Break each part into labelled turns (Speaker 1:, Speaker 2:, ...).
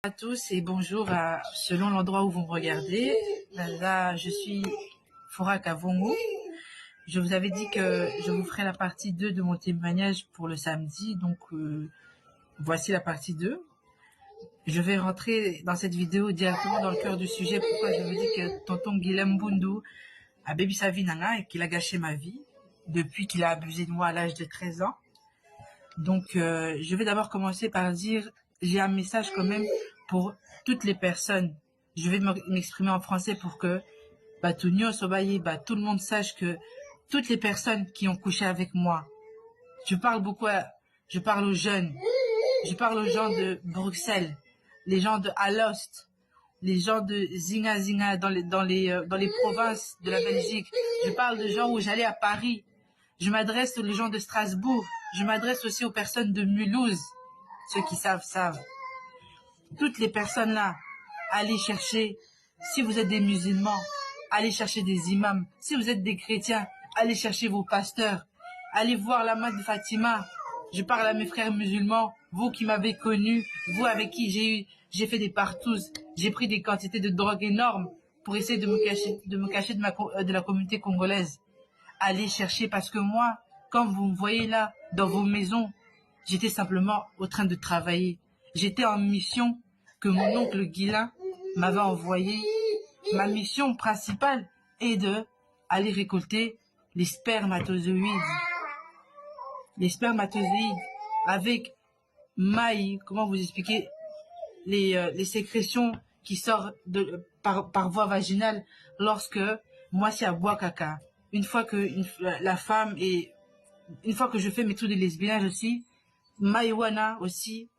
Speaker 1: À tous et bonjour selon l'endroit où vous me regardez. Là, je suis Fora Kavongo. Je vous avais dit que je vous ferai la partie 2 de mon témoignage pour le samedi. Donc, voici la partie 2. Je vais rentrer dans cette vidéo directement dans le cœur du sujet. Pourquoi je vous dis que tonton Guilhem Bundu a bébi sa vie nana et qu'il a gâché ma vie depuis qu'il a abusé de moi à l'âge de 13 ans. Donc, je vais d'abord commencer par dire, j'ai un message quand même pour toutes les personnes. Je vais m'exprimer en français pour que tout le monde sache que toutes les personnes qui ont couché avec moi, je parle aux jeunes, je parle aux gens de Bruxelles, les gens de Alost, les gens de Zinga Zinga dans les provinces de la Belgique. Je parle de gens où j'allais à Paris. Je m'adresse aux gens de Strasbourg. Je m'adresse aussi aux personnes de Mulhouse. Ceux qui savent. Toutes les personnes là, allez chercher, si vous êtes des musulmans, allez chercher des imams. Si vous êtes des chrétiens, allez chercher vos pasteurs. Allez voir la main de Fatima. Je parle à mes frères musulmans, vous qui m'avez connu, vous avec qui j'ai fait des partous. J'ai pris des quantités de drogue énormes pour essayer de me cacher de la communauté congolaise. Allez chercher parce que moi, quand vous me voyez là, dans vos maisons, j'étais simplement au train de travailler. J'étais en mission que mon oncle Guilin m'avait envoyée. Ma mission principale est de aller récolter les spermatozoïdes. Les spermatozoïdes avec comment vous expliquer, les sécrétions qui sortent par voie vaginale lorsque moi c'est à bois caca. Une fois que la femme et une fois que je fais mes tours de lesbiennage aussi, Maïwana aussi,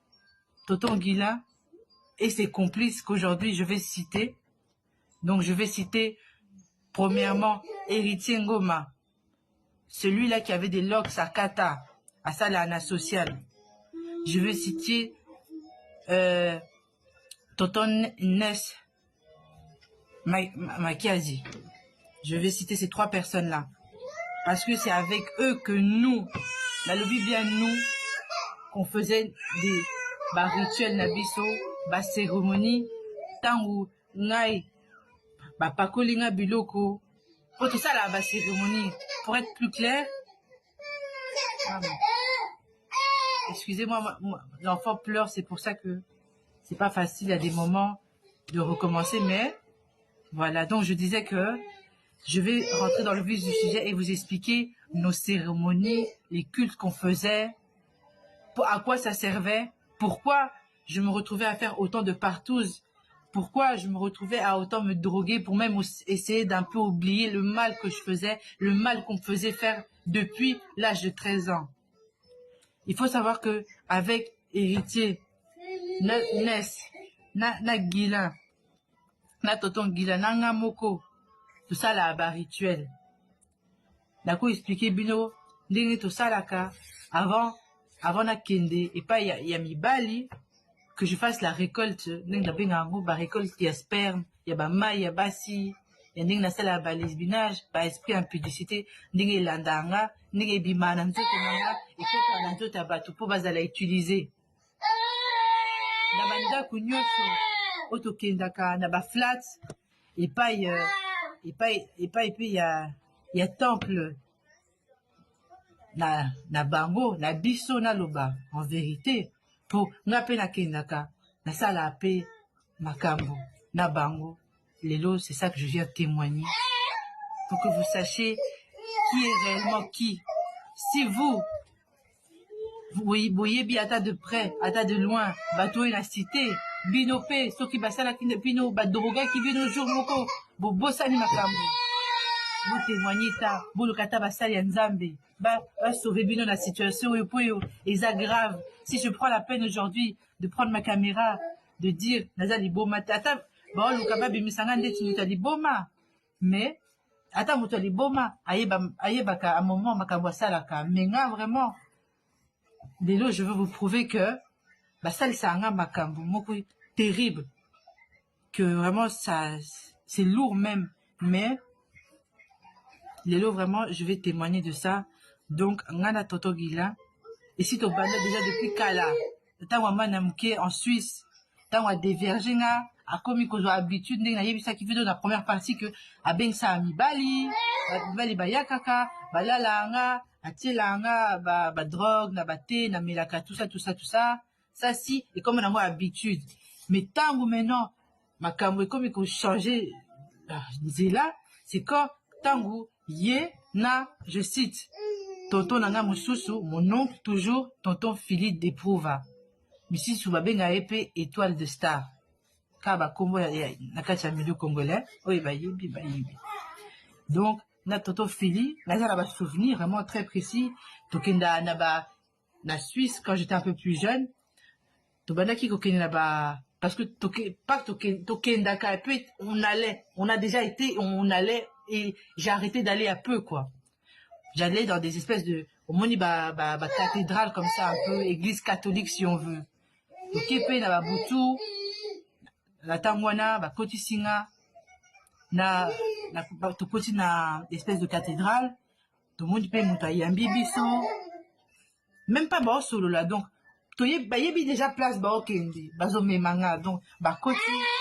Speaker 1: tonton Guilin et ses complices qu'aujourd'hui je vais citer. Donc je vais citer premièrement Héritier Ngoma, celui-là qui avait des locks à Kata, à Salana Social. Je vais citer tonton Ness Makiazi. Je vais citer ces trois personnes-là. Parce que c'est avec eux que nous, la lobby bien nous, qu'on faisait des rituels nabiso, cérémonies, tant où ngai, pakolinga biloko, pour tout ça là, cérémonie. Pour être plus clair, excusez-moi, l'enfant pleure, c'est pour ça que c'est pas facile à des moments de recommencer, mais voilà. Donc je disais que je vais rentrer dans le vif du sujet et vous expliquer nos cérémonies, les cultes qu'on faisait, à quoi ça servait, pourquoi je me retrouvais à faire autant de partous, pourquoi je me retrouvais à autant me droguer pour même essayer d'un peu oublier le mal que je faisais, le mal qu'on me faisait faire depuis l'âge de 13 ans. Il faut savoir que avec Héritier, Ness, na Guilin, na tonton Guilin, na Ngamoko, tout ça là, rituel. D'accord, expliquer bino, ndenge tout ça là, avant na kende, et pas y a mibali, que je fasse la récolte, ndenge na bengango, récolte, y a sperme, y a maï, y a basi, y a ndenge na sala lesbinage, esprit impudicité, ndenge landanga, ndenge bimana nzoto nanga, et que na nzoto abatu, po bazala utiliser. Na banda kunyoso, oto kendaka, na flat, et pas y a temple na bango na biso na loba en vérité pour nga pe na kendaka na sala pe makambo na bango lelo. C'est ça que je viens témoigner pour que vous sachiez qui est réellement qui. Si vous voyez bien ata de près ata de loin bato na cité bino pe soki basala ki bino badoroga ki bino jour moko bobosani makambo, vous témoignez ta bolokata basali ya nzambe sauver bino la situation et ça grave. Si je prends la peine aujourd'hui de prendre ma caméra, de dire nazali boma tata bolokaba bimisanga ndeti mutu liboma, mais ata mutu liboma ayebaka à moment makambo asalaka, mais nga vraiment lelo je veux vous prouver que salisanga makambo moko terrible, que vraiment ça c'est lourd même, mais lelo vraiment je vais témoigner de ça. Donc ngana toto Guilin et si to banda déjà depuis kala tango mwana muke en Suisse tant à diverger nga akomi kozwa habitude ndenge nayebisa ki video na première partie que abengisa mibali mibali bayakaka balala nga atiela nga ba drogue na bate na melaka tout ça ça si et comme nango habitude mais tango maintenant makambo ekomi ko changer nzela c'est quand tango ye na je cite tonton nanga mosusu mon oncle toujours tonton Philippe d'Eprouva misusu babenga ye pe étoile de star ka bakombo na kati ya milieu congolais oyo bayebi donc na tonton Philippe naza na souvenir vraiment très précis tokenda na Suisse quand j'étais un peu plus jeune tobandaki kokende na parce que tokendaka et puis on a déjà été on allait et j'ai arrêté d'aller un peu quoi. J'allais dans des espèces de au moni cathédrale comme ça un peu église catholique si on veut. Tokepe na butu la tangwana koti singa na tokoti na espèce de cathédrale to moni pe muto ayambi biso même pas ba solo là donc toyebi déjà place ba okende bazo memanga donc koti